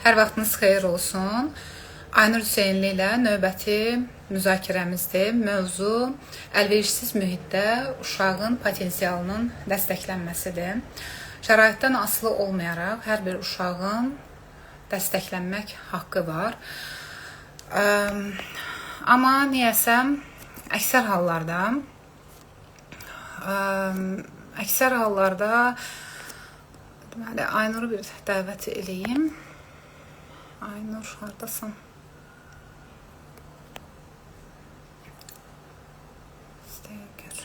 Hər vaxtınız xeyir olsun. Aynur Hüseynli ilə növbəti müzakirəmizdir. Mövzu əlverişsiz mühitdə uşağın potensialının dəstəklənməsidir. Şəraitdən asılı olmayaraq hər bir uşağın dəstəklənmək haqqı var. Amma niyəsə əksər hallarda deməli Aynuru bir dəvət eləyim. Aynur, haradasın? Gör.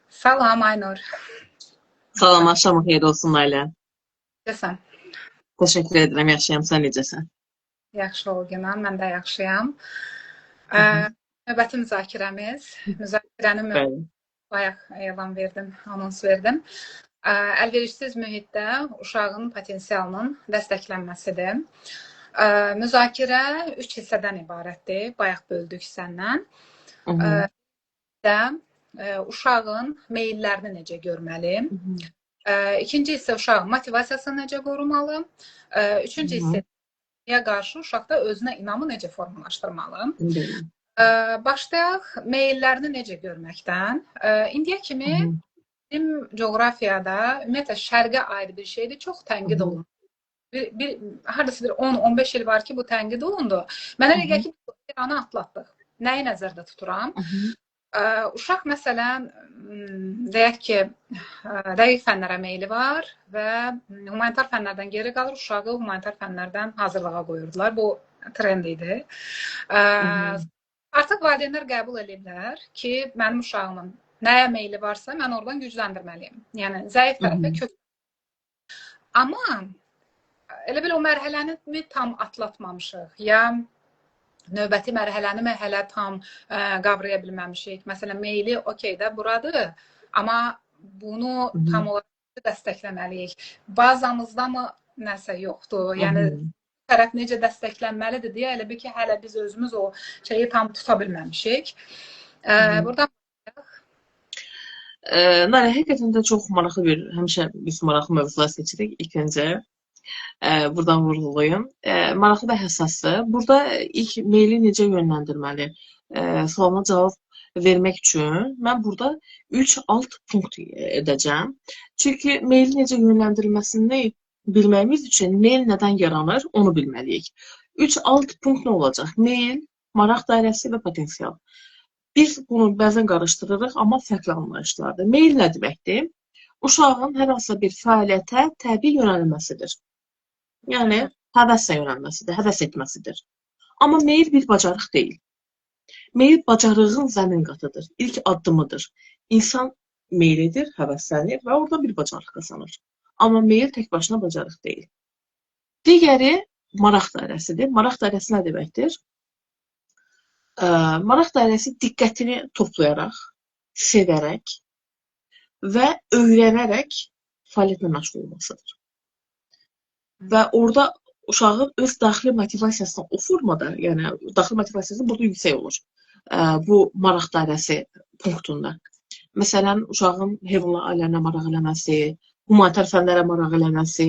Salam Aynur. Salam, axşamın xeyir olsun Nailə. Necəsən? Təşəkkür edirəm, yaxşıyam. Sən necəsən? Yaxşı ol Günan, mən də yaxşıyam. Növbəti müzakirənin bayaq elan verdim, anons verdim. Əlverişsiz mühitdə uşağın potensialının dəstəklənməsidir. Müzakirə 3 hissədən ibarətdir, bayaq böldük səndən. Uşağın meyillərini necə görməli? İkinci hissə uşağın motivasiyasını necə qorumalı? Üçüncü hissəyə qarşı uşaqda özünə inamı necə formalaşdırmalı? Başlayaq meyillərini necə görməkdən. İndiyə kimi bizim coğrafiyada ümumiyyətlə şərqə aid bir şeydir, çox tənqid olunur. Hardasa bir 10-15 il var ki, bu tənqid olundu. Mənə elə gəlir ki, bir anı atlatdıq. Nəyi nəzərdə tuturam? Uşaq məsələn, deyək ki, dəqiq fənlərə meyli var və humanitar fənlərdən geri qalır, uşağı humanitar fənlərdən hazırlığa qoyurdular. Bu trend idi. Artıq valideynlər qəbul edirlər ki, mənim uşağımın nəyə meyli varsa, mən oradan gücləndirməliyim. Yəni, zəif tərəfə kök. Amma elə bil o mərhələni tam atlatmamışıq. Ya növbəti mərhələni hələ tam qavraya bilməmişik. Məsələn, meyli okey də buradır, amma bunu tam olaraq dəstəkləməliyik. Bazamızda mı nəsə yoxdur? Yəni, tərəf necə dəstəklənməlidir deyə elə bil ki, hələ biz özümüz o şeyi tam tuta bilməmişik. Buradan Nailə, həqiqətən də çox maraqlı həmişə biz maraqlı mövzular seçirik ilk öncə. Buradan vurğulayım. Maraqlı və həssasdır. Burada ilk meyli necə yönləndirməli sualına cavab vermək üçün mən burada 3 alt punkt edəcəm. Çünki meyli necə yönləndirilməsini bilməyimiz üçün meyl nədən yaranır, onu bilməliyik. 3 alt punkt nə olacaq? Meyl, maraq dairəsi və potensial. Biz bunu bəzən qarışdırırıq, amma fərqli anlayışlardır. Meyl nə deməkdir? Uşağın hər hansı bir fəaliyyətə təbii yönəlməsidir. Yəni, həvəslə yönəlməsidir, həvəs etməsidir. Amma meyl bir bacarıq deyil. Meyl bacarığın zəmin qatıdır, ilk addımıdır. İnsan meyl edir, həvəslənir və orada bir bacarıq qazanır. Amma meyl tək başına bacarıq deyil. Digəri maraq dairəsidir. Maraq dairəsi nə deməkdir? Maraq dairəsi diqqətini toplayaraq, sevərək və öyrənərək fəaliyyətlə məşğul olmasıdır. Və orada uşağın öz daxili motivasiyasına o formada, yəni daxili motivasiyası burada yüksək olur. Bu maraq dairəsi punktunda. Məsələn, uşağın heyvanlar aləminə maraq eləməsi, humanitar fənlərə maraq eləməsi,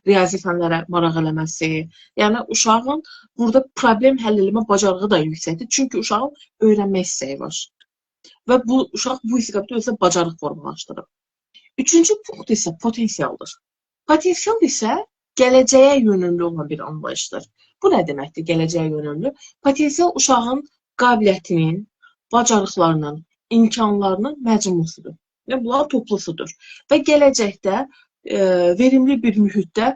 riyazi fənlərə maraq eləməsi. Yəni uşağın burada problem həll etmə bacarığı da yüksəkdir. Çünki uşağın öyrənmək istəyi var. Və bu uşaq bu istiqamətdə özünə bacarıq formalaşdırır. Üçüncü punkt isə potensialdır. Potensial isə gələcəyə yönümlü olan bir anlayışdır. Bu nə deməkdir, gələcəyə yönümlü? Potensial uşağın qabiliyyətinin, bacarıqlarının, imkanlarının məcmusudur. Yəni, bunlar toplusudur. Və gələcəkdə verimli bir mühitdə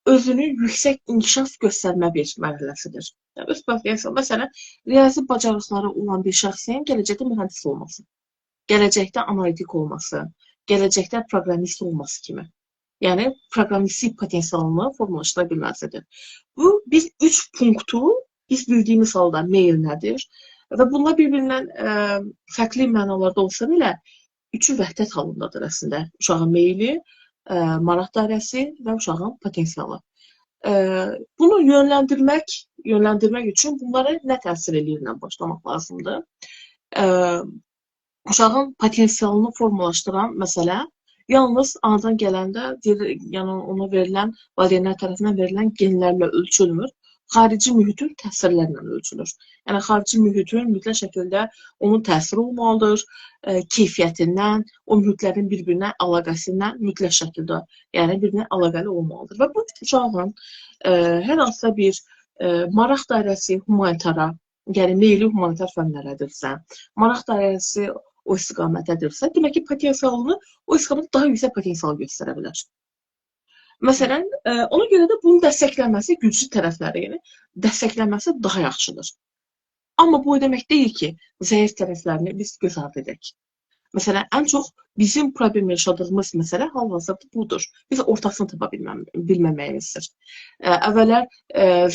özünü yüksək inkişaf göstərmə bir mərhələsidir. Yəni, öz potensial, məsələn, riyazi bacarıqları olan bir şəxsin gələcəkdə mühəndis olması, gələcəkdə analitik olması, gələcəkdə proqramist olması kimi. Yəni, proqramistlik potensialını formalaşdıra bilməlidir. Bu, biz 3 punktu, biz bildiyimiz halda meyl nədir və bunlar bir-birindən fərqli mənalarda olsa belə, üçü vəhdət halındadır əslində. Uşağın meyli, maraq dairəsi və uşağın potensialı. Bunu yönləndirmək üçün bunlara nə təsir eləyirlə başlamaq lazımdır. Uşağın potensialını formalaşdıran məsələ yalnız anadan gələndə, yəni ona verilən, valideynlər tərəfindən verilən genlərlə ölçülmür. Xarici mühitin təsirlərlə ölçülür. Yəni, xarici mühitin mütləq şəkildə onun təsiri olmalıdır, keyfiyyətindən, o mühitlərin bir-birinə əlaqəsindən mütləq şəkildə, yəni bir-birinə əlaqəli olmalıdır. Və bu uşağın hər hansısa bir maraq dairəsi humanitara, yəni meyli humanitar fənlərədirsə, maraq dairəsi o istiqamətədirsə, demək ki, potensialını o istiqamətdə daha yüksək potensial göstərə bilər. Məsələn, ona görə də bunun dəstəklənməsi, güclü tərəfləri, yəni dəstəklənməsi daha yaxşıdır. Amma bu demək deyil ki, zəif tərəflərini biz göz ardı edək. Məsələn, ən çox bizim problem yaşadığımız məsələ hal-hazırda budur. Biz ortasını tapa bilməməyimizdir. Əvvəllər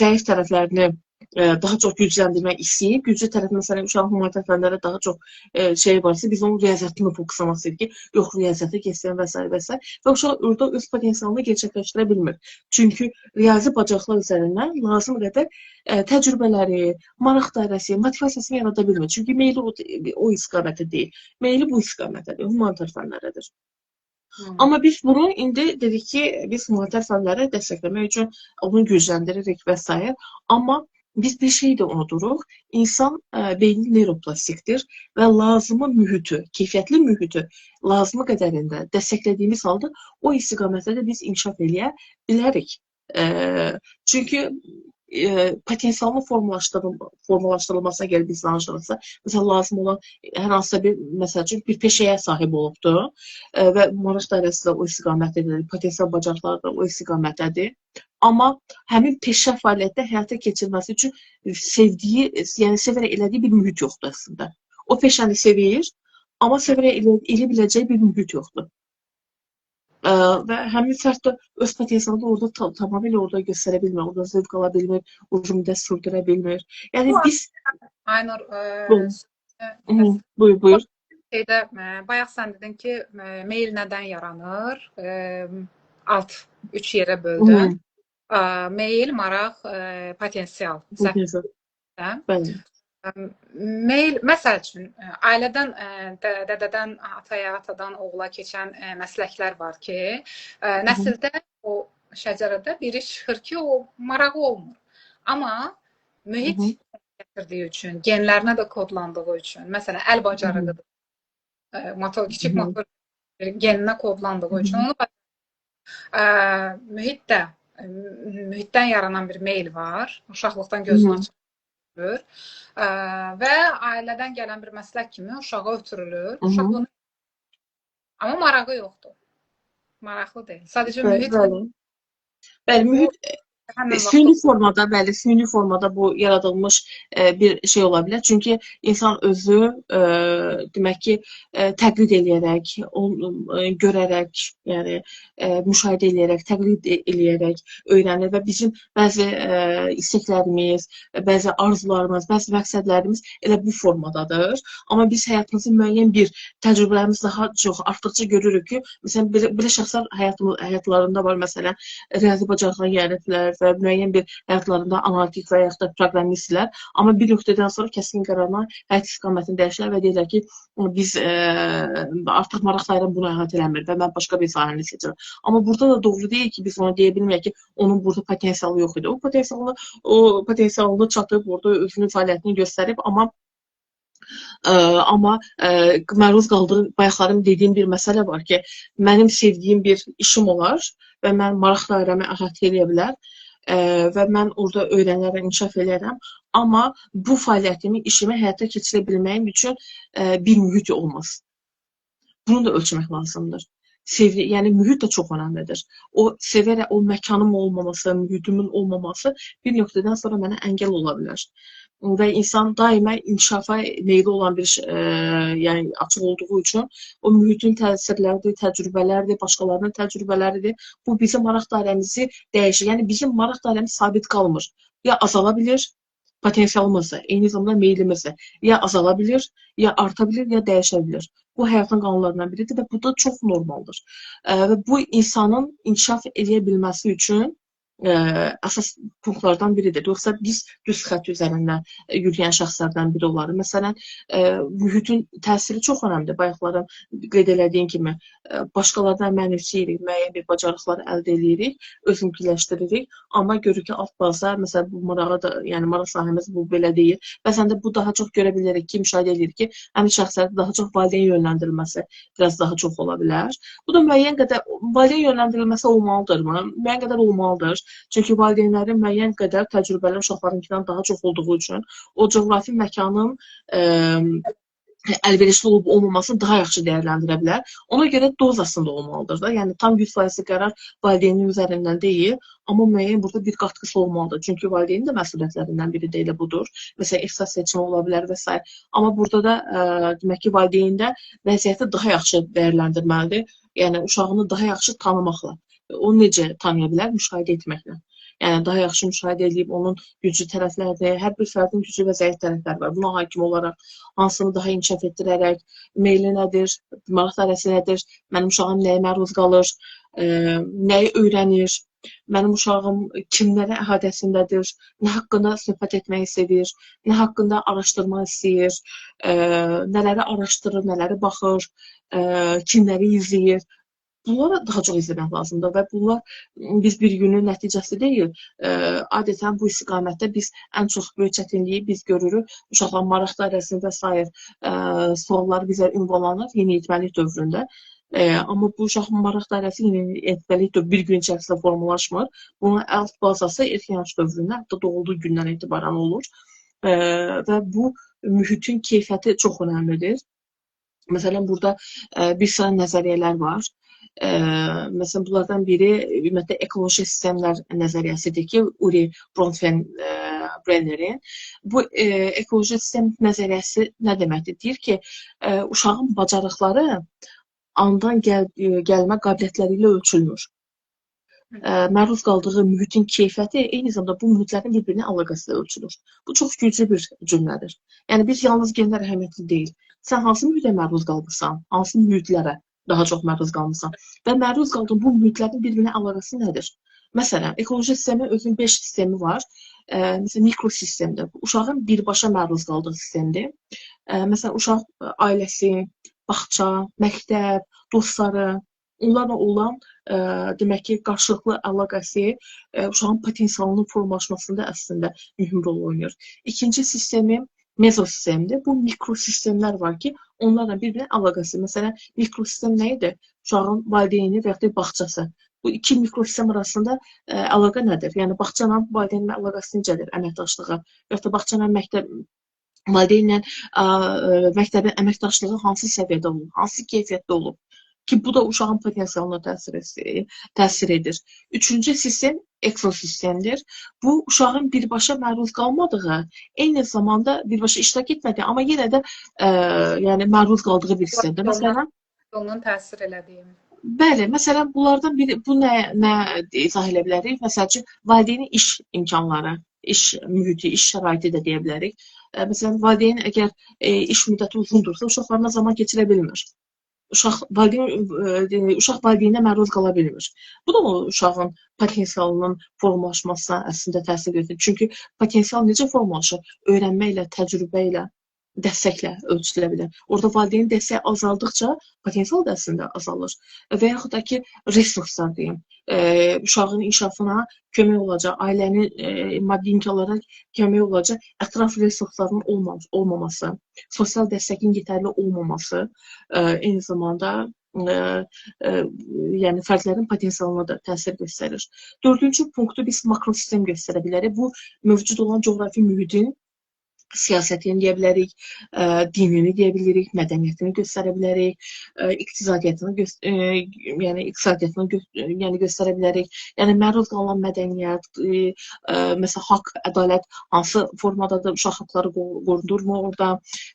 zəif tərəflərini daha çox gücləndirmək istəyib, güclü tərəf məsələn uşaq humanitar fənlərə daha çox şey varsa, biz onun riyaziyyatını fokuslamasıyıq ki, yox riyaziyyata keçsin və s. və s. Və uşaq orada öz potensialını gerçəkləşdirə bilmir. Çünki riyazi bacarıqlar üzərindən lazım qədər təcrübələri, maraq dairəsi, motivasiyasını yarada bilmir. Çünki meyli o istiqamətə deyil, meyli bu istiqamətədir, humanitar fənlərədir. Amma biz bunu indi dedik ki, biz humanitar fənləri dəstəkləmək üçün onu gücləndiririk və s. Amma biz bir şey də unuduruq. İnsan beyni neuroplastikdir və lazımı mühiti, keyfiyyətli mühiti lazımı qədərində dəstəklədiyimiz halda o istiqamətdə də biz inkişaf eləyə bilərik. Çünki potensialının formalaşdırılmasına gəlir biz danışırıqsa, məsələn, lazım olan hər hansısa bir, məsəl üçün, bir peşəyə sahib olubdur və maraq dairəsi də o istiqamətdədir, potensial bacarıqları da o istiqamətdədir. Amma həmin peşə fəaliyyətdə həyata keçirilməsi üçün sevdiyi, yəni sevərək elədiyi bir mühit yoxdur əslində. O peşəni sevir, amma sevərək elə biləcəyi bir mühit yoxdur. Və həmin fərd də öz potensialını orada tamamilə orada göstərə bilmir, orada zövq ala bilmir, uzun müddət sürdürə bilmir. Yəni biz... Aynur, buyur. Bayaq sən dedin ki, meyl nədən yaranır? Alt 3 yerə böldün. Meyl, maraq, potensial. Bəli. Meyl, məsəl üçün, ailədən, dədədən, ataya, atadan oğula keçən məsləklər var ki, nəsildə o şəcərədə biri çıxır ki, o marağı olmur. Amma mühit gətirdiyi üçün, genlərinə də kodlandığı üçün, məsələn, əl bacarıqıdır, kiçik motor geninə kodlandığı üçün, onu mühitdən yaranan bir meyl var, uşaqlıqdan gözünü açır. Və ailədən gələn bir məslək kimi uşağa ötürülür. Uşaq bunu... Amma marağı yoxdur. Maraqlı deyil. Sadəcə mühit... Bəli, mühit süni formada bu yaradılmış bir şey ola bilər. Çünki insan özü demək ki, təqlid eləyərək, görərək, yəni müşahidə eləyərək, təqlid eləyərək öyrənir və bizim bəzi isteklərimiz, bəzi arzularımız, bəzi məqsədlərimiz elə bu formadadır. Amma biz həyatımızın müəyyən bir təcrübələrimiz daha çox artdıqca görürük ki, məsələn, belə şəxslər həyatlarında var, məsələn, riyazi bacarıqlara yiyələtlər və müəyyən bir həyatlarında analitik və yaxud da proqramistlər, amma bir nöqtədən sonra kəskin qərarla həyat istiqamətini dəyişirlər və deyirlər ki, biz artıq maraq dairəm bunu əhatə eləmir və mən başqa bir sahəni seçirəm. Amma burada da doğru deyil ki, biz ona deyə bilməyək ki, onun burada potensialı yox idi. O potensialını çatıb, orada özünün fəaliyyətini göstərib, amma məruz qaldığı, bayaqlarım dediyim bir məsələ var ki, mənim sevdiyim bir işim olar və mən maraq dairəmi əhatə eləyə bilər və mən orada öyrənərəm, inkişaf edərəm. Amma bu fəaliyyətimi, işimi həyata keçirə bilməyim üçün bir mühit olmaz. Bunu da ölçmək lazımdır. Yəni mühit də çox önəmlidir. O sevərək, o məkanım olmaması, mühitimin olmaması bir nöqtədən sonra mənə əngəl ola bilər. Və insan daima inkişafa meyli olan bir yəni açıq olduğu üçün o mühitin təsirləridir, təcrübələrdir, başqalarının təcrübələridir. Bu bizim maraq dairəmizi dəyişir. Yəni bizim maraq dairəmiz sabit qalmır. Ya azala bilir, potensialımızda, eyni zamanda meylimizdə ya azala bilir, ya arta bilir, ya dəyişə bilir. Bu həyatın qanunlarından biridir və bu da çox normaldır. Və bu insanın inkişaf edə bilməsi üçün əsas punktlardan biridir. Yoxsa biz düz xətt üzərində yürüyən şəxslərdən biri olarıq. Məsələn, mühitin təsiri çox önəmlidir. Bayaqların qeyd elədiyim kimi, başqalarından mənimsəyirik, müəyyən bir bacarıqlar əldə edirik, özümküləşdiririk. Amma görürük ki, alt baza, məsələn, bu marağa da, yəni maraq sahəmiz bu belə deyil. Bəzən də bu daha çox görə bilirik ki, müşahidə edirik ki, həmin şəxslərdə daha çox valideyn yönləndirilməsi biraz daha çox ola bilər. Bu da müəyyən qədər valideyn yönləndirilməsi olmalıdırmı? Müəyyən qədər olmalıdır. Çünki valideynlərin müəyyən qədər təcrübəli uşaqlarınkindən daha çox olduğu üçün o coğrafi məkanın əlverişli olub olmamasını daha yaxşı dəyərləndirə bilər. Ona görə dozasında olmalıdır da. Yəni tam 100% qərar valideynin üzərindən deyil, amma müəyyən burada bir qatqısı olmalıdır. Çünki valideynin də məsuliyyətlərindən biri də elə budur. Məsələn, ixtisas seçimi ola bilər və s. Amma burada da demək ki, valideyn də vəziyyəti daha yaxşı dəyərləndirməlidir. Yəni uşağını daha yaxşı tanımaqla. O necə tanıya bilər? Müşahidə etməklə. Yəni daha yaxşı müşahidə edib onun güclü tərəfləri, hər bir fərdin güclü və zəif tərəfləri var. Buna hakim olaraq hansını daha inkişaf etdirərək, meyli nədir, maraq dairəsi nədir, mənim uşağım nəyə məruz qalır, nəyi öyrənir, mənim uşağım kimlərə əhatəsindədir, nə haqqında söhbət etmək istəyir, nə haqqında araşdırma istəyir, nələri araşdırır, nələri baxır, kimləri izləyir. Bunlara daha çox izləmək lazımdır və bunlar biz bir günün nəticəsi deyil. Adətən bu istiqamətdə biz ən çox böyük çətinliyi biz görürük. Uşaqların maraq dairəsində sair suallar bizə ünvanlanır yeniyetməlik dövründə. Amma bu uşağın maraq dairəsi yeniyetməlik dövrü bir gün içərisində formalaşmır. Bunun alt bazası erkən yaş dövründə, hətta doğulduğu gündən etibarən olur. Və bu mühitin keyfiyyəti çox önəmlidir. Məsələn, burada bir sıra nəzəriyyələr var. Məsələn, bunlardan biri ümumiyyətlə ekoloji sistemlər nəzəriyyəsidir ki, Uri Bronfenbrenner'in. Bu ekoloji sistem nəzəriyyəsi nə deməkdir? Deyir ki, uşağın bacarıqları andan gəlmə qabiliyyətləri ilə ölçülmür. Məruz qaldığı mühitin keyfiyyəti eyni zamanda bu mühitlərin bir-birinə əlaqəsi ilə ölçülür. Bu çox güclü bir cümlədir. Yəni biz yalnız genlər əhəmiyyətli deyil. Sən hansı mühitə məruz qalmısan? Hansı mühitlərə daha çox məruz qalmısan? Və məruz qaldığın bu mühitlərin bir-birinə əlaqəsi nədir? Məsələn, ekoloji sistemin özünün 5 sistemi var. Məsələn, mikrosistemdir. Uşağın birbaşa məruz qaldığı sistemdir. Məsələn, uşaq ailəsi, bağça, məktəb, dostları, onlarla olan demək ki, qarşılıqlı əlaqəsi uşağın potensialının formalaşmasında əslində mühüm rol oynayır. İkinci sistemi mezosistemdir. Bu mikrosistemlər var ki, onlarla bir-birinə əlaqəsi. Məsələn, mikrosistem nə idi? Uşağın valideyni və ya bağçası. Bu iki mikrosistem arasında əlaqə nədir? Yəni, bağça ilə valideynin əlaqəsi necədir? Əməkdaşlığı və ya bağça ilə valideynlə məktəbin əməkdaşlığı hansı səviyyədə olub, hansı keyfiyyətdə olub ki, bu da uşağın potensialına təsir edir. Üçüncü sistem ekosistemdir. Bu, uşağın birbaşa məruz qalmadığı, eyni zamanda birbaşa iştirak etmədiyi, amma yenə də yəni məruz qaldığı bir sistemdir. Məsələn, ondan təsir elədiyim. Bəli, məsələn, bunlardan biri, bu nə izah edə bilərik? Məsəl üçün, valideynin iş imkanları, iş mühiti, iş şəraiti də deyə bilərik. Məsələn, valideyn əgər iş müddəti uzundursa, uşaqlarına zaman keçirə bilmir. Uşaq valideynə məruz qala bilmir. Bu da o uşağın potensialının formalaşmasına əslində təsir göstərir. Çünki potensial necə formalaşır? Öyrənməklə, təcrübə ilə, dəstəklə ölçülə bilər. Orada valideyn dəstəyi azaldıqca potensial da əslində azalır. Və yaxud da ki, resurslar deyim, uşağın inkişafına kömək olacaq, ailənin maddi imkanlarına kömək olacaq, ətraf resursların olmaması, sosial dəstəkin yetərli olmaması, eyni zamanda yəni fərdlərin potensialına da təsir göstərir. Dördüncü punktu biz makrosistem göstərə bilərik. Bu, mövcud olan coğrafi mühitin siyasətini deyə bilərik, dinini deyə bilirik, mədəniyyətini göstərə bilərik, iqtisadiyyatını göstərə bilərik. Yəni, məruz qalan mədəniyyət, məsələn, haqq, ədalət hansı formadadır, uşaq haqları qorunurmu orada,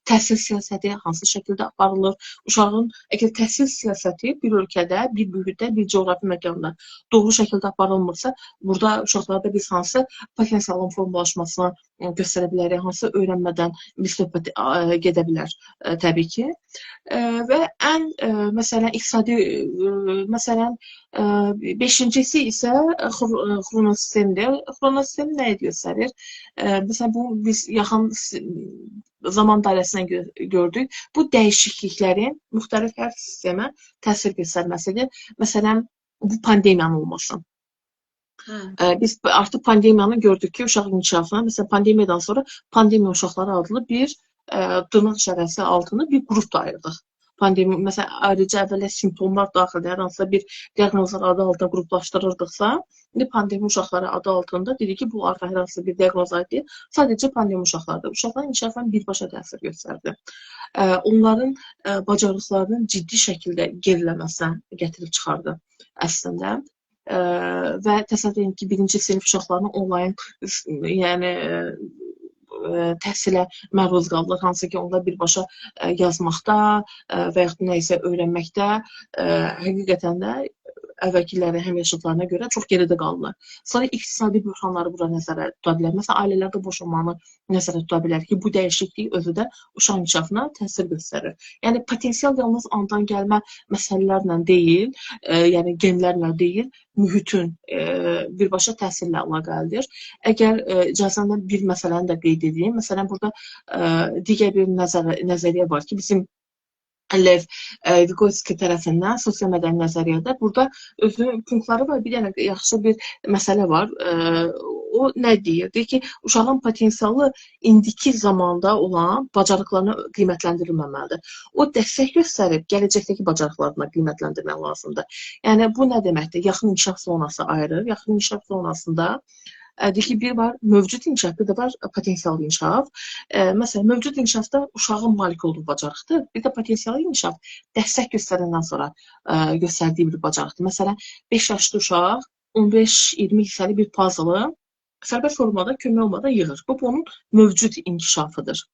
təhsil siyasəti hansı şəkildə aparılır. Uşağın, əgər təhsil siyasəti bir ölkədə, bir mühitdə, bir coğrafi məkanda doğru şəkildə aparılmırsa, burada uşaqlarda biz hansı potensialın formalaşmasına göstərə bilərik, hansı öyrənmədən bir söhbət gedə bilər təbii ki. Və ən məsələn iqtisadi məsələn 5-incisi isə xronosistemdir. Xronosistem nə göstərir? Məsələn bu biz yaxın zaman dairəsində gördük. Bu dəyişikliklərin müxtəlif hər sistemə təsir göstərməsidir. Məsələn bu pandemiyanın olması. Biz artıq pandemiyanı gördük ki, uşaq inkişafına, məsələn, pandemiyadan sonra pandemiya uşaqları adlı bir dırnaq işarəsi altında bir qrup da ayırdıq. Pandemiya, məsələn, ayrıca əvvəllə simptomlar daxildə hər hansısa bir diaqnozlar adı altında qruplaşdırırdıqsa, indi pandemiya uşaqları adı altında dedik ki, bu artıq hər hansısa bir diaqnoz aid deyil, sadəcə pandemiya uşaqlardır. Uşaqların inkişafına birbaşa təsir göstərdi. Onların bacarıqlarının ciddi şəkildə geriləməsinə gətirib çıxardı əslində. Və təsəvvür edin ki, birinci sinif uşaqlarına onlayn yəni təhsilə məruz qaldılar, hansı ki, onlar birbaşa yazmaqda və yaxud nə isə öyrənməkdə həqiqətən də əvvəlkilərin həmyaşıdlarına görə çox geridə qaldılar. Sonra iqtisadi böhranları bura nəzərə tuta bilər. Məsələn, ailələrdə boşanmanı nəzərə tuta bilər ki, bu dəyişiklik özü də uşaq inkişafına təsir göstərir. Yəni, potensial yalnız andan gəlmə məsələlərlə deyil, yəni genlərlə deyil, mühitin birbaşa təsirlə əlaqəlidir. Əgər icazənlə bir məsələni də qeyd edeyim. Məsələn, burada digər bir nəzəriyyə var ki, bizim Lev Vygotsky tərəfindən sosial mədəni nəzəriyyədə burada özünün punktları var. Bir dənə yaxşı bir məsələ var. O nə deyir? Deyir ki, uşağın potensialı indiki zamanda olan bacarıqlarına qiymətləndirilməməlidir. O dəstək göstərib gələcəkdəki bacarıqlarına qiymətləndirmək lazımdır. Yəni bu nə deməkdir? Yaxın inkişaf zonası ayırır. Yaxın inkişaf zonasında deyir ki, bir var mövcud inkişaf, bir də var potensial inkişaf. Məsələn, mövcud inkişafda uşağın malik olduğu bacarıqdır. Bir də potensial inkişaf dəstək göstərəndən sonra göstərdiyi bir bacarıqdır. Məsələn, 5 yaşlı uşaq 15-20 hissəli bir puzzle sərbəst formada, kömək olmadan yığır. Bu onun mövcud inkişafıdır.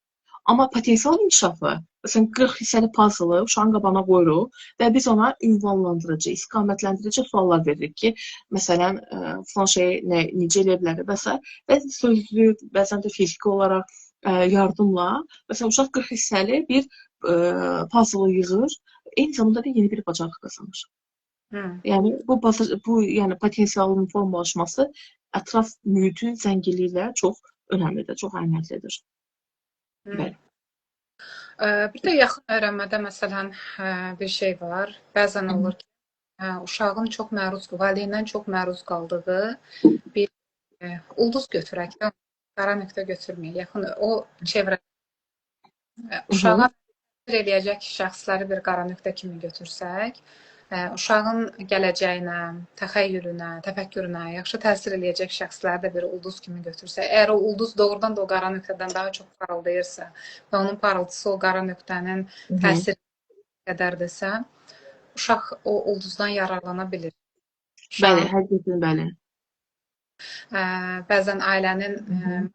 Amma potensial inkişafı, məsələn, 40 hissəli puzzle uşağın qabağına qoyuruq və biz ona ünvanlandırıcı, istiqamətləndirici suallar veririk ki, məsələn, falan şeyi necə eləyə bilərik və s. Və sözlü, bəzən də fiziki olaraq yardımla, məsələn, uşaq 40 hissəli bir puzzle yığır, eyni zamanda da yeni bir bacarıq qazanır. Yəni, bu yəni potensialın formalaşması ətraf mühitin zənginliyi ilə çox önəmlidir, çox əhəmiyyətlidir. Bəli. Bir də yaxın öyrənmədə məsələn bir şey var. Bəzən olur ki, uşağın çox məruz, valideyndən çox məruz qaldığı bir ulduz götürək də, qara nöqtə götürməyək. Yaxın o çevrə uşağa təsir eləyəcək şəxsləri bir qara nöqtə kimi götürsək, uşağın gələcəyinə, təxəyyülünə, təfəkkürünə yaxşı təsir eləyəcək şəxsləri də bir ulduz kimi götürsək, əgər o ulduz doğrudan da o qara nöqtədən daha çox parıldayırsa və onun parıltısı o qara nöqtənin təsiri qədərdirsə, uşaq o ulduzdan yararlana bilir. Bəli, həqiqətən bəli. Bəzən ailənin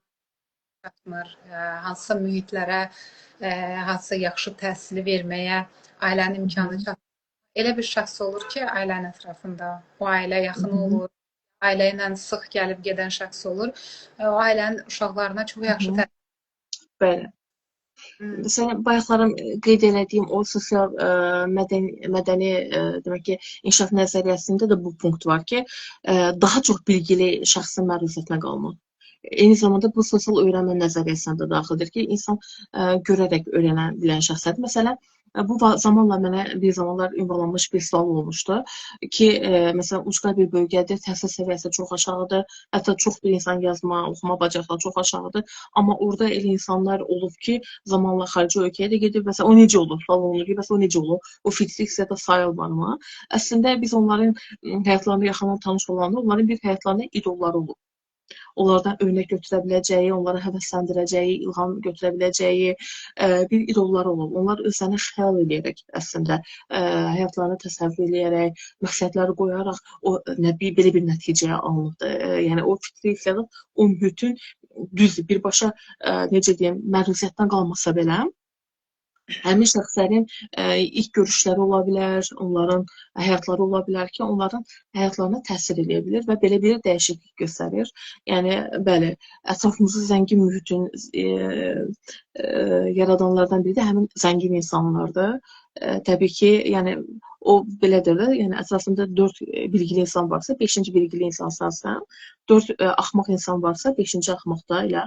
çatmır, hansısa mühitlərə, hansısa yaxşı təhsili verməyə ailənin imkanı çatmır. Elə bir şəxs olur ki, ailənin ətrafında, o ailə yaxın olur, ailə ilə sıx gəlib gedən şəxs olur, o ailənin uşaqlarına çox yaxşı təsir. Bəli. Məsələn, bayaqlarım qeyd elədiyim o sosial mədəni demək ki, inkişaf nəzəriyyəsində də bu punkt var ki, daha çox bilgili şəxsin məruziyətinə qalmaq. Eyni zamanda bu sosial öyrənmə nəzəriyyəsində də daxildir ki, insan görərək öyrənə bilən şəxslərdir. Məsələn, bu zamanla mənə bir zamanlar ünvanlanmış bir sual olmuşdu ki, məsələn, ucqar bir bölgədir, təhsil səviyyəsi çox aşağıdır, hətta çox bir insan yazma, oxuma bacarıqları çox aşağıdır, amma orada elə insanlar olub ki, zamanla xarici ölkəyə də gedib, məsələn, o necə olur, sual olunur ki, məsələn, o necə olur, o fitriksi ya da sayılmır. Əslində, biz onların həyatlarında yaxından tanış olanda, onların bir həyatlarında idolları olur. Onlardan örnək götürə biləcəyi, onları həvəsləndirəcəyi, ilham götürə biləcəyi bir idolları olub. Onlar özlərini xəyal edərək əslində həyatlarını təsəvvür edərək, məqsədləri qoyaraq belə bir nəticəyə alınıb. Yəni o fitri hissiyat o mühitin düzdür, birbaşa necə deyim, mərhuziyyətdən qalmasa belə həmin şəxslərin ilk görüşləri ola bilər, onların həyatları ola bilər ki, onların həyatlarına təsir edə bilər və belə bir dəyişiklik göstərir. Yəni, bəli, ətrafımızı zəngin mühitin yaradanlardan biri də həmin zəngin insanlardır. Təbii ki, yəni o belədir də, yəni ətrafında 4 bilgili insan varsa, 5-ci bilgili insan sənsən, 4 axmaq insan varsa, 5-ci axmaq da elə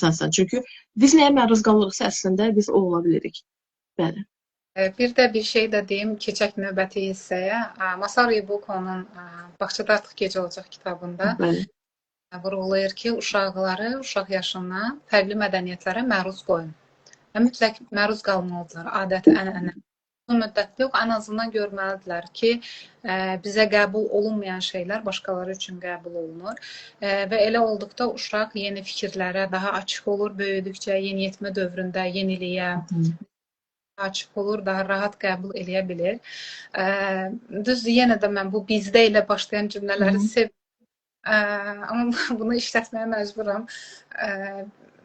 sənsən. Çünki biz nəyə məruz qalırıqsa, əslində biz o ola bilirik. Bəli. Bir də bir şey də deyim, keçək növbəti hissəyə. Masaru Ibuko'nun Bağçada Artıq Gecə Olacaq kitabında Bəli. vurğulayır ki, uşaqları uşaq yaşından fərqli mədəniyyətlərə məruz qoyun. Və mütləq məruz qalmalıdırlar, adət-ənənə. Bu müddətdə yox, ən azından görməlidirlər ki, bizə qəbul olunmayan şeylər başqaları üçün qəbul olunur. Və elə olduqda uşaq yeni fikirlərə daha açıq olur, böyüdükcə yeniyetmə dövründə yeniliyə açıq olur, daha rahat qəbul eləyə bilir. Düzdür, yenə də mən bu bizdə ilə başlayan cümlələri sevirəm. Amma bunu işlətməyə məcburam.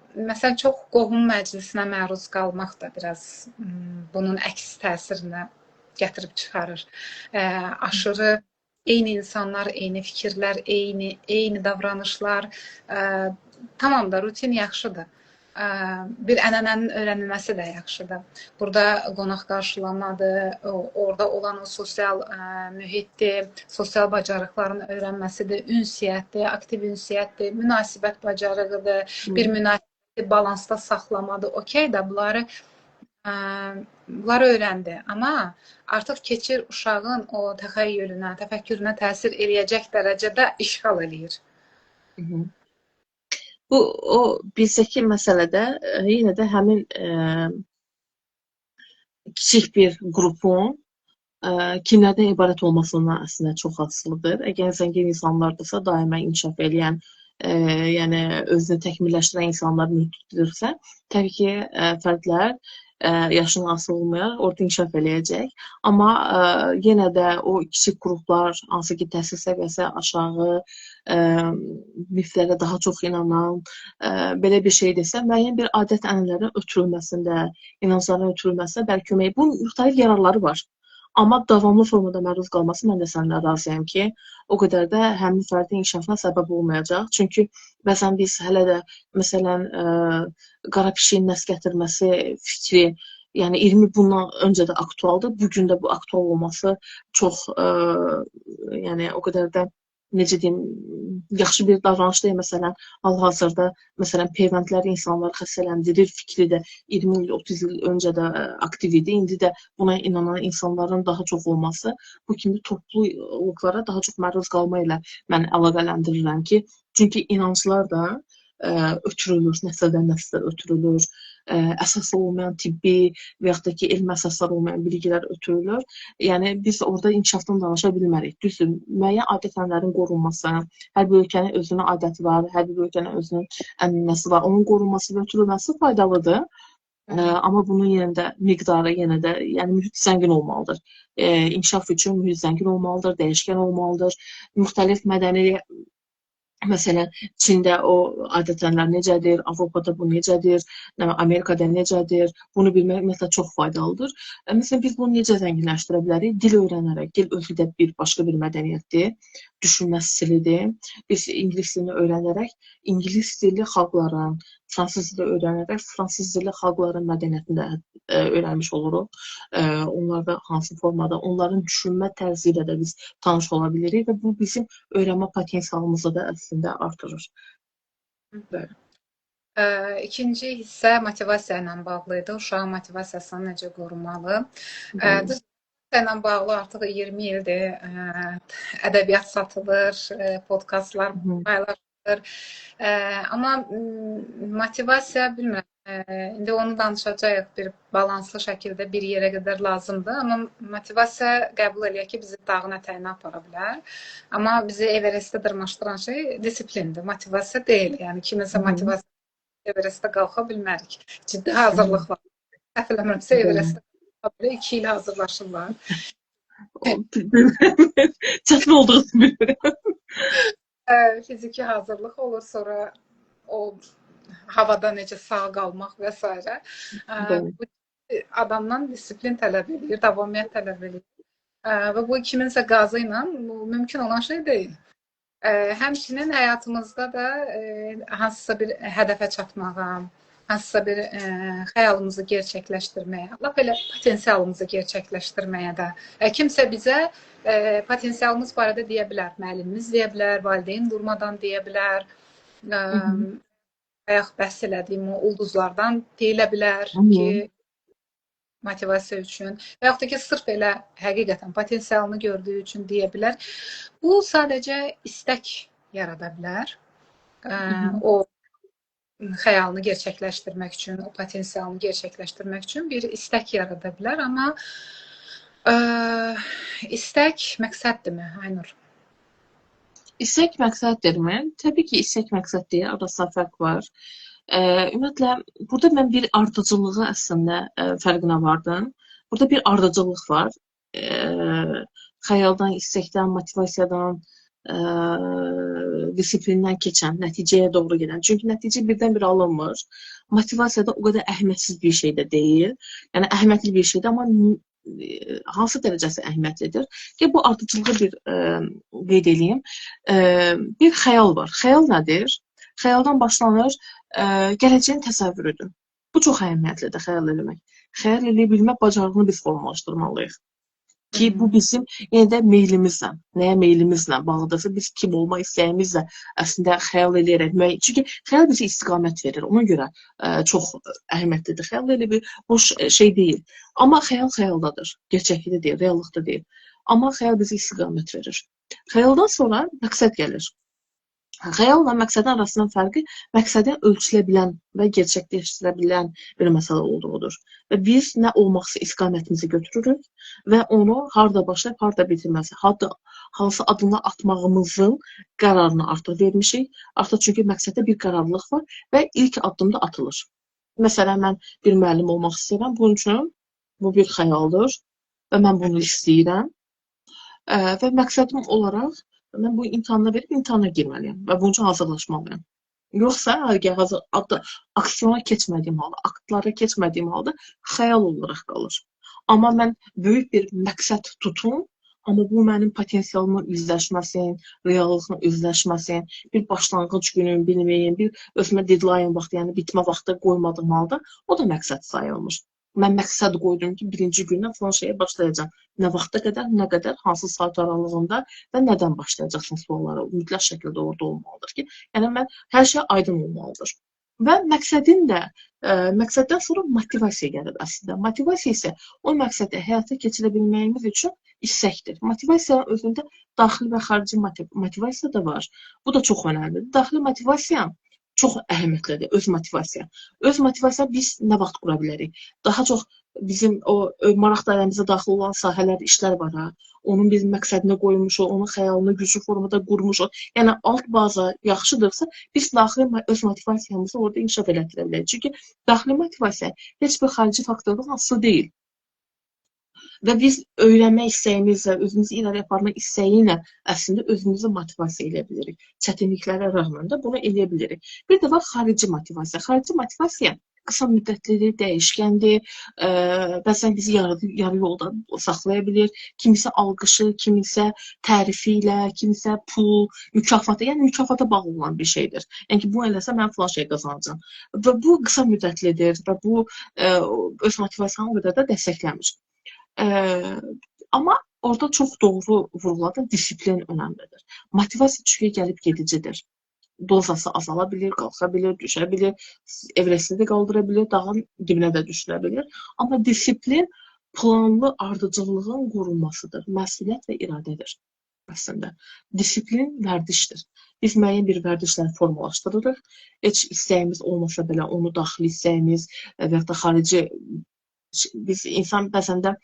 Məsələn, çox qohum məclisinə məruz qalmaq da biraz bunun əks təsirinə gətirib çıxarır. Aşırı eyni insanlar, eyni fikirlər, eyni davranışlar. Tamam da rutin yaxşıdır. Bir ənənənin öyrənilməsi də yaxşıdır. Burada qonaq qarşılamadır, orada olan o sosial mühitdir, sosial bacarıqların öyrənməsidir, ünsiyyətdir, aktiv ünsiyyətdir, münasibət bacarığıdır, bir münasibəti balansda saxlamadır. Okey də bunları öyrəndi. Amma artıq keçir uşağın o təxəyyülünə, təfəkkürünə təsir eləyəcək dərəcədə işğal eləyir. Bu, o bizdəki məsələdə yenə də həmin kiçik bir qrupun kimlərdən ibarət olmasından əslində çox asılıdır. Əgər zəngin insanlardırsa, daimə inkişaf eləyən, yəni özünü təkmilləşdirən insanlar mühitdirsə, təbii ki, fərdlər yaşından asılı olmayaraq orada inkişaf eləyəcək. Amma yenə də o kiçik qruplar, hansı ki, təhsil səviyyəsi aşağı, miflərə daha çox inanan, belə bir şey desə, müəyyən bir adət-ənənələrin ötürülməsində, inancların ötürülməsində bəlkə kömək. Bunun müxtəlif yararları var. Amma davamlı formada məruz qalması mən də səninlə razıyam ki, o qədər də həmin fərdin inkişafına səbəb olmayacaq. Çünki bəzən biz hələ də, məsələn, qara pişiyin nəsl gətirməsi fikri, yəni 20 bundan öncə də aktualdır. Bugün də bu aktual olması çox, yəni o qədər də necə deyim, yaxşı bir davranış deyil. Məsələn, hal-hazırda məsələn peyvəndlər insanları xəstələndirir fikri də 20 il, 30 il öncə də aktiv idi. İndi də buna inanan insanların daha çox olması bu kimi topluluqlara daha çox məruz qalma ilə mən əlaqələndirirəm ki, çünki inanclar da ötürülür, nəsildən nəslə ötürülür, əsas olmayan tibbi və yaxud da ki, elmi əsaslar olmayan bilgilər ötürülür. Yəni, biz orada inkişafdan danışa bilmərik. Düzdür, müəyyən adət-ənənələrin qorunması, hər bir ölkənin özünün adəti var, hər bir ölkənin özünün ənənəsi var, onun qorunması və ötürülməsi faydalıdır. Amma bunun yenə də miqdarı, yenə də, yəni mühit zəngin olmalıdır. İnkişaf üçün mühit zəngin olmalıdır, dəyişkən olmalıdır. Müxtəlif mədəni, məsələn, Çində o adət-ənənələr necədir, Avropada bu necədir, Amerikada necədir, bunu bilmək məsələn çox faydalıdır. Məsələn, biz bunu necə zənginləşdirə bilərik? Dil öyrənərək. Dil özü də başqa bir mədəniyyətdir, düşünmə stilidir. Biz ingilis dilini öyrənərək, ingilis dilli xalqların, fransız dili öyrənərək, fransız dilli xalqların mədəniyyətini də öyrənmiş oluruq. Onlar da hansı formada, onların düşünmə tərzi ilə də biz tanış ola bilirik və bu bizim öyrənmə potensialımızı da əslində artırır. İkinci hissə motivasiya ilə bağlı idi. Uşağın motivasiyasını necə qorumalı? Motivasiya ilə bağlı artıq 20 ildir ədəbiyyat satılır, podkastlar paylaşılır. Amma motivasiya, bilmirəm, indi onu danışacağıq, bir balanslı şəkildə bir yerə qədər lazımdır. Amma motivasiya qəbul eləyək ki, bizi dağın ətəyinə apara bilər. Amma bizi Everestə dırmaşdıran şey disiplindir, motivasiya deyil. Yəni kiminsə motivasiya Everestə qalxa bilmərik. Ciddi hazırlıqlar. Səhv eləmirəmsə Everestə qalxa bilir, 2 il hazırlaşırlar. Çətin olduğunu bilmirəm. Fiziki hazırlıq olur, sonra o havada necə sağ qalmaq və s. Bu adamdan disiplin tələb edir, davamiyyət tələb edir. Və bu kiminsə qazı ilə mümkün olan şey deyil. Həmçinin həyatımızda da hansısa bir hədəfə çatmağa, hansısa bir xəyalımızı gerçəkləşdirməyə, lap elə potensialımızı gerçəkləşdirməyə də kimsə bizə potensialımız barədə deyə bilər, müəllimimiz deyə bilər, valideyn durmadan deyə bilər, bayaq bəhs elədiyim o ulduzlardan deyilə bilər ki, motivasiya üçün və yaxud da ki, sırf elə həqiqətən potensialını gördüyü üçün deyə bilər. Bu sadəcə istək yarada bilər. O xəyalını gerçəkləşdirmək üçün, o potensialını gerçəkləşdirmək üçün bir istək yarada bilər, amma istək məqsəddirmi, Aynur? İstək məqsəddirmi? Təbii ki, istək məqsəd deyil, arasında fərq var. Ümumiyyətlə, burada mən bir ardıcılığı əslində fərqinə vardım. Burada bir ardıcılıq var. Xəyaldan, istəkdən, motivasiyadan, disiplindən keçən, nəticəyə doğru gedən. Çünki nəticə birdən-bir alınmır. Motivasiyada o qədər əhəmiyyətsiz bir şey də deyil. Yəni, əhəmiyyətli bir şeydir, amma hansı dərəcəsi əhəmiyyətlidir? Ki, bu ardıcılığı bir qeyd edeyim. Bir xəyal var. Xəyal nədir? Xəyaldan başlanır, gələcəyin təsəvvürüdür. Bu çox əhəmiyyətlidir, xəyal eləmək. Xəyal eləyə bilmək bacarığını biz formalaşdırmalıyıq. Ki, bu bizim yenə də meylimizlə, nəyə meylimizlə bağlıdırsa, biz kim olmaq istəyimizlə əslində xəyal eləyərək. Çünki xəyal bizə istiqamət verir, ona görə çox əhəmiyyətlidir. Xəyal elə bir boş şey deyil. Amma xəyal xəyaldadır, gerçəklikdə deyil, reallıqda deyil. Amma xəyal bizə istiqamət verir. Xəyaldan sonra məqsəd gəlir. Xəyalla məqsədin arasının fərqi məqsədin ölçülə bilən və gerçəkləşdirə bilən bir məsələ olduğudur. Və biz nə olmaqsa istiqamətimizi götürürük və onu harda başlayıb, harda bitirməsi, hansı adımla atmağımızın qərarını artıq vermişik. Artıq çünki məqsəddə bir qərarlılıq var və ilk addımda atılır. Məsələn, mən bir müəllim olmaq istəyirəm. Bunun üçün bu bir xəyaldır və mən bunu istəyirəm. Və məqsədim olaraq mən bu imtahanı verib imtahana girməliyəm və bunun üçün hazırlaşmalıyam. Yoxsa aksiyona keçmədiyim halda, aktlara keçmədiyim halda xəyal olaraq qalır. Amma mən böyük bir məqsəd tutum, amma bu mənim potensialımla üzləşməsin, reallıqla üzləşməsin, bir başlanğıc günüm bilməyim, bir özümə deadline vaxtı, yəni bitmə vaxtı qoymadığım halda o da məqsəd sayılmış. Mən məqsəd qoydum ki, birinci gündən falan şeyə başlayacağam. Nə vaxta qədər, nə qədər, hansı saat aralığında və nədən başlayacaqsın suallara mütləq şəkildə orada olmalıdır ki, yəni mən hər şey aydın olmalıdır. Və məqsəddən sonra motivasiya gəlir əslində. Motivasiya isə o məqsədi həyata keçirə bilməyimiz üçün istəkdir. Motivasiyanın özündə daxili və xarici motivasiya da var. Bu da çox önəmlidir. Daxili motivasiya çox əhəmiyyətlidir, öz motivasiya. Öz motivasiya biz nə vaxt qura bilərik? Daha çox bizim o maraq dairəmizə daxil olan sahələr, işlər var ha. Onun biz məqsədini qoymuşuq, onun xəyalını güclü formada qurmuşuq. Yəni alt baza yaxşıdırsa, biz daxili öz motivasiyamızı orada inkişaf elətdirə bilərik. Çünki daxili motivasiya heç bir xarici faktordan asılı deyil. Və biz öyrənmək istəyimizlə, özümüzü irəli aparmaq istəyi ilə əslində özümüzü motivasiya edə bilirik. Çətinliklərə rəğmən də bunu edə bilirik. Bir də var xarici motivasiya. Xarici motivasiya qısa müddətlidir, dəyişkəndir, bəzən bizi yarı yolda saxlaya bilir. Kimisə alqışı, kimisə tərifi ilə, kimisə pul, mükafatı, yəni mükafata bağlı olan bir şeydir. Yəni ki, bu eləsə mən falan şey qazanacağam. Və bu qısa müddətlidir və bu öz motivasiyanı o qədər də dəstəkləmir. Amma orada çox doğru vurğuladım, disiplin önəmlidir. Motivasiya çünki gəlib gedicidir. Dozası azala bilir, qalxa bilir, düşə bilir, Everestdə də qaldıra bilir, dağın dibinə də düşürə bilir. Amma disiplin planlı ardıcıllığın qurulmasıdır, məsuliyyət və iradədir əslində. Disiplin vərdişdir. Biz müəyyən bir vərdişləri formalaşdırırıq. Heç istəyimiz olmasa belə onu daxili istəyimiz və ya da xarici biz insan bəzən də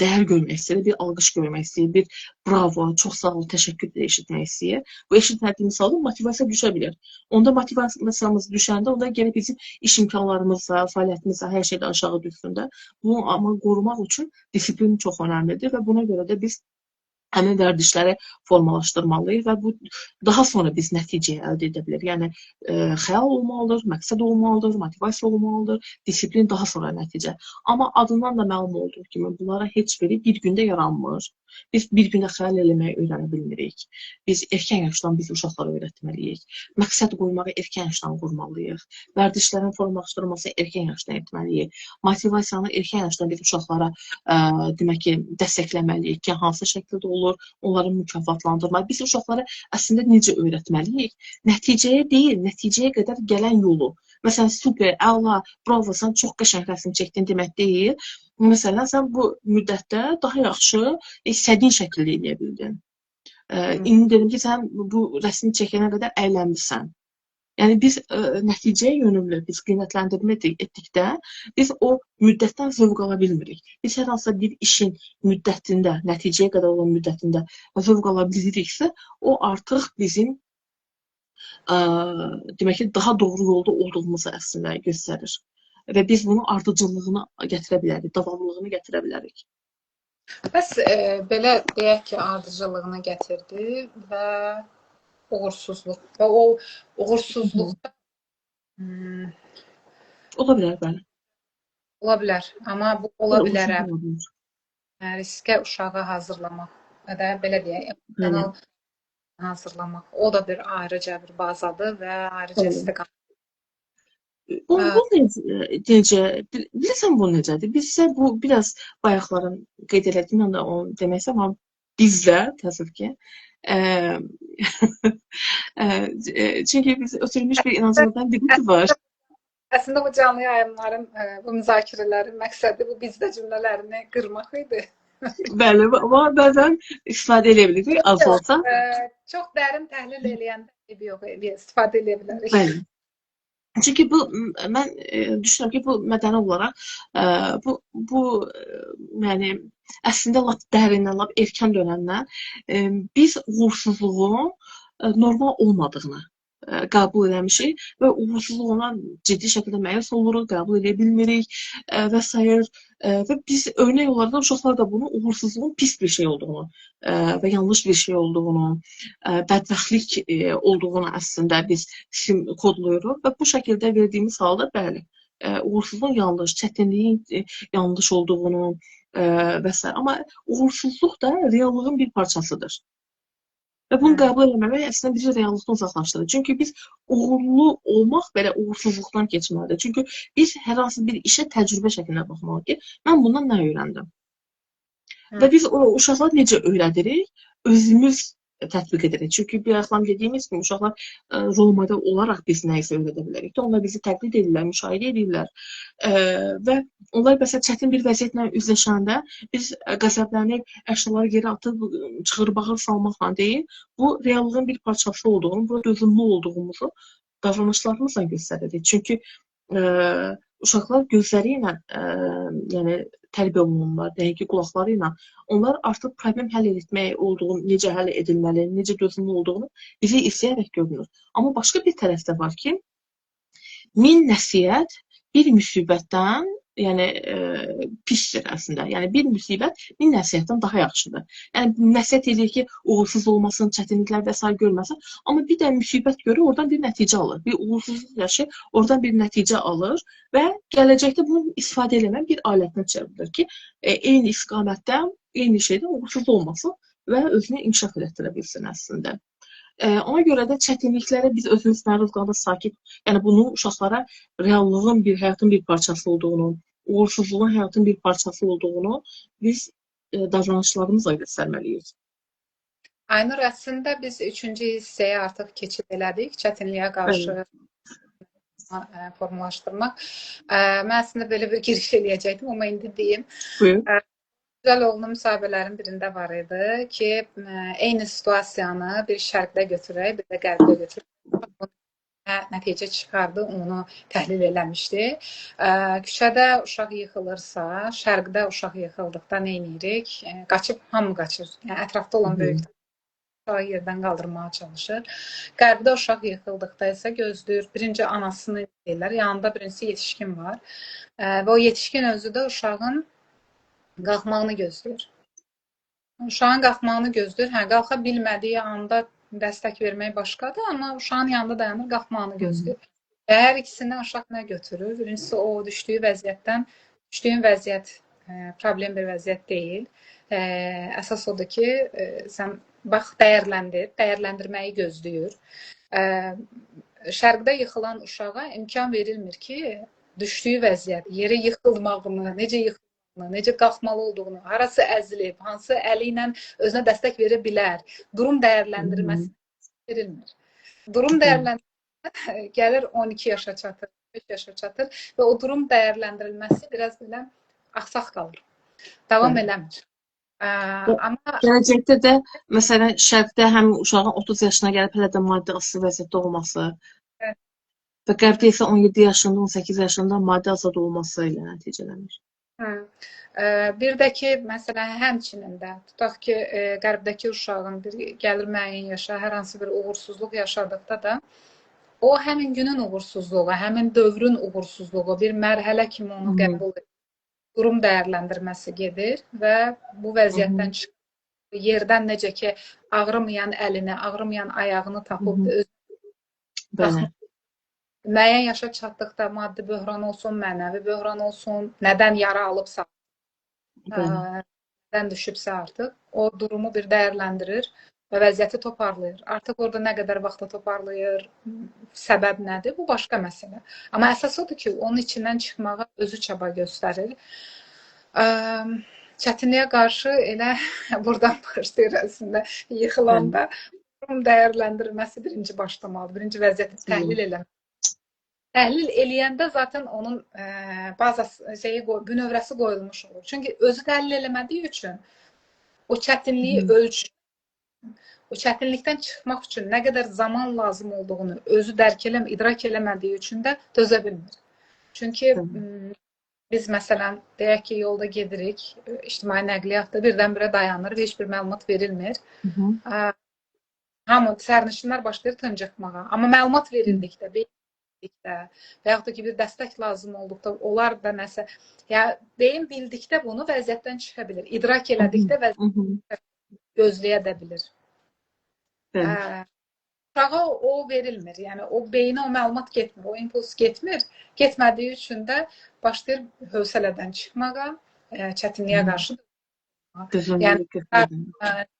dəyər görmək istəyir, bir alqış görmək istəyir, bir bravo, çox sağ ol, təşəkkür eşitmək istəyir. Bu eşitmədiyimiz halda motivasiya düşə bilir. Onda motivasiyamız düşəndə, onda gəlib bizim iş imkanlarımızla, fəaliyyətimizlə, hər şeydə aşağı düşsün də. Bunu amma qorumaq üçün disiplin çox önəmlidir və buna görə də biz həmin vərdişləri formalaşdırmalıyıq və bu daha sonra biz nəticəyə əldə edə bilərik. Yəni xəyal olmalıdır, məqsəd olmalıdır, motivasiya olmalıdır, disiplin daha sonra nəticə. Amma adından da məlum olduğu kimi bunlara heç biri bir gündə yaranmır. Biz bir gündə xəyal eləməyi öyrənə bilmirik. Biz erkən yaşdan biz uşaqlara öyrətməliyik. Məqsəd qoymağı erkən yaşdan qurmalıyıq. Vərdişlərin formalaşdırılması erkən yaşdan etməliyik. Motivasiyanı erkən yaşdan biz uşaqlara demək ki, dəstəkləməliyik ki, hansı şəkildə olur, onları mükafatlandırmalıyıq. Biz uşaqlara əslində necə öyrətməliyik? Nəticəyə deyil, nəticəyə qədər gələn yolu. Məsələn, super, əla, bravo, sən çox qəşəng rəsm çəkdin demək deyil. Məsələn, sən bu müddətdə daha yaxşı istədiyin şəkildə eləyə bildin. İndi dedim ki, sən bu rəsmi çəkənə qədər əylənmirsən. Yəni biz nəticəyə yönümlü biz qiymətləndirmə etdikdə biz o müddətdən zövq ala bilmirik. Biz hər hansısa bir işin müddətində, nəticəyə qədər olan müddətində zövq ala biliriksə, o artıq bizim demək ki, daha doğru yolda olduğumuzu əslində göstərir. Və biz bunu ardıcıllığını gətirə bilərik, davamlılığını gətirə bilərik. Bəs belə deyək ki, ardıcıllığını gətirdi və uğursuzluq və o uğursuzluqda Ola bilər, bəli. ola bilər, amma bu ola bilər Uğursuzluq riskə uşağı hazırlamaq və də belə deyək, emosional hazırlamaq. O da bir ayrıca bir bazadır və ayrıca istiqamət. Bu necə, bilirsən bu necədir? Bizsə bu biraz bayaqların qeyd elədiyim anda onu demək istəyirəm, amma bizlər təəssüf ki, çünki biz ötürülmüş bir inancımızdan biri var. Əslində bu canlı yayımların, bu müzakirələrin məqsədi bu bizdə cümlələrini qırmaq idi. Bəli, amma bəzən istifadə edə bilirik, az olsa. Çox dərin təhlil eləyəndə yox, istifadə edə bilərik. Bəli. Çünki bu, mən düşünürəm ki, bu mədəni olaraq, bu yəni, əslində lap dərindən, lap erkən dönəmdən biz uğursuzluğun normal olmadığını qəbul eləmişik və uğursuzluğuna ciddi şəkildə məyus oluruq, qəbul edə bilmirik və s. Və biz örnək olaraq da uşaqlar da bunu uğursuzluğun pis bir şey olduğunu və yanlış bir şey olduğunu, bədbəxtlik olduğunu əslində biz kodluyuruq və bu şəkildə verdiyimiz halda bəli, uğursuzluğun yanlış, çətinliyin yanlış olduğunu və s. Amma uğursuzluq da reallığın bir parçasıdır. Və bunu qəbul etməmək əslində bizi reallıqdan uzaqlaşdırır. Çünki biz uğurlu olmaq belə uğursuzluqdan keçməlidir. Çünki biz hər hansı bir işə təcrübə şəklində baxmalıyıq ki, mən bundan nə öyrəndim? Və biz o uşaqlar necə öyrədirik? Özümüz tətbiq edirik. Çünki birazdan dediyimiz kimi uşaqlar rol model olaraq biz nəyisə öyrədə bilərik. Onlar bizi təqlid edirlər, müşahidə edirlər. Və onlar məsələn çətin bir vəziyyətlə üzləşəndə biz qəzəblənib, əşyaları geri atıb, çığır-bağır salmaqla deyil, bu reallığın bir parçası olduğunu, burada dözümlü olduğumuzu davranışlarımızla göstəririk. Çünki uşaqlar gözləri ilə yəni tərbiyə olunurlar, dəqiq qulaqları ilə. Onlar artıq problem həll etmək olduğunu, necə həll edilməli, necə dözümlü olduğunu bizi izləyərək görünür. Amma başqa bir tərəfdə var ki, 1000 nəsihət bir müsibətdən, yəni pisdir əslində. Yəni bir müsibət 1000 nəsihətdən daha yaxşıdır. Yəni nəsihət edir ki, uğursuz olmasın, çətinliklər və s. görməsin, amma bir də müsibət görür, oradan bir nəticə alır. Bir uğursuzluq yaşayır, oradan bir nəticə alır və gələcəkdə bunu istifadə eləmən bir alətinə çevrilir ki, eyni istiqamətdə, eyni şeydə uğursuz olmasın və özünü inkişaf etdirə bilsin əslində. Ona görə də çətinliklərə biz özümüz məruz qalır, sakit, yəni bunu uşaqlara reallığın bir, həyatın bir parçası olduğunu, uğursuzluğun həyatın bir parçası olduğunu biz davranışlarımızla göstərməliyik. Aynur, əslində biz 3-cü hissəyə artıq keçid elədik, çətinliyə qarşı formalaşdırmaq. Mən əslində belə bir giriş eləyəcəkdim, amma indi deyim. Buyur. Güzel olunun müsahibələrinin birində var idi ki, eyni situasiyanı bir şərqdə götürək, bir də qərbdə götürək. Nəticə çıxardı, onu təhlil eləmişdi. Küçədə uşaq yıxılırsa, şərqdə uşaq yıxıldıqda nə edirik? Qaçıb, hamı qaçır. Yəni, ətrafda olan böyüklər uşağı yerdən qaldırmağa çalışır. Qərbdə uşaq yıxıldıqda isə gözləyir. Birinci anasını deyirlər, yanında birincisi yetişkin var. Və o yetişkin özü də uşağın qalxmağını gözləyir. Uşağın qalxmağını gözləyir. Hə, qalxa bilmədiyi anda dəstək vermək başqadır, amma uşağın yanında dayanır, qalxmağını gözləyir. Və hər ikisindən uşaq nə götürür? Birincisi o düşdüyü vəziyyətdən, düşdüyün vəziyyət problem bir vəziyyət deyil. Əsas odur ki, sən bax dəyərləndirməyi gözləyir. Şərqdə yıxılan uşağa imkan verilmir ki, düşdüyü vəziyyət, yerə yıxılmağını, necə qalxmalı olduğunu, harası əzilib, hansı əli ilə özünə dəstək verə bilər, durum dəyərləndirilməsi verilmir. Durum dəyərləndirilməsi gəlir 12 yaşa çatır, 5 yaşa çatır və o durum dəyərləndirilməsi biraz belə axsaq qalır. Davam eləmir. Amma gələcəkdə də məsələn şərqdə həm uşağın 30 yaşına gəlib hələ də maddi asılı vəziyyətdə olması və qərbdə isə 17 yaşında, 18 yaşında maddi azad olması ilə nəticələnir. Bir də ki, məsələn, həmçinin də tutaq ki, qərbdəki uşağın bir gəlir müəyyən yaşa, hər hansı bir uğursuzluq yaşadıqda da o həmin günün uğursuzluğu, həmin dövrün uğursuzluğu bir mərhələ kimi onu qəbul edir. Durum dəyərləndirməsi gedir və bu vəziyyətdən çıxır. Yerdən necə ki, ağrımayan əlini, ağrımayan ayağını tapıb müəyyən yaşa çatdıqda maddi böhran olsun, mənəvi böhran olsun, nədən yara alıbsa, nədən düşübsə artıq, o durumu bir dəyərləndirir və vəziyyəti toparlayır. Artıq orada nə qədər vaxtda toparlayır, səbəb nədir, bu başqa məsələ. Amma əsas odur ki, onun içindən çıxmağa özü çaba göstərir. Çətinliyə qarşı elə buradan başlayır əslində yıxılanda durum dəyərləndirilməsi birinci başlamalıdır. Birinci vəziyyəti təhlil eləmək. Təhlil eləyəndə zaten onun bazası bünövrəsi qoyulmuş olur. Çünki özü təhlil eləmədiyi üçün o çətinliyi ölçür. O çətinlikdən çıxmaq üçün nə qədər zaman lazım olduğunu özü idrak eləmədiyi üçün də dözə bilmir. Çünki biz məsələn deyək ki, yolda gedirik, ictimai nəqliyyatda birdən-birə dayanır, heç bir məlumat verilmir. Hamı sərnişinlər başlayır tıncıxmağa. Amma məlumat verildikdə, və yaxud da ki, bir dəstək lazım olduqda, onlar da nəsə, deyim bildikdə bunu vəziyyətdən çıxa bilir. İdrak elədikdə vəziyyətdən gözləyə də bilir. Uşağa o verilmir. Yəni, o beyinə o məlumat getmir, o impuls getmir. Getmədiyi üçün də başlayır hövsələdən çıxmağa, çətinliyə qarşı. Yəni,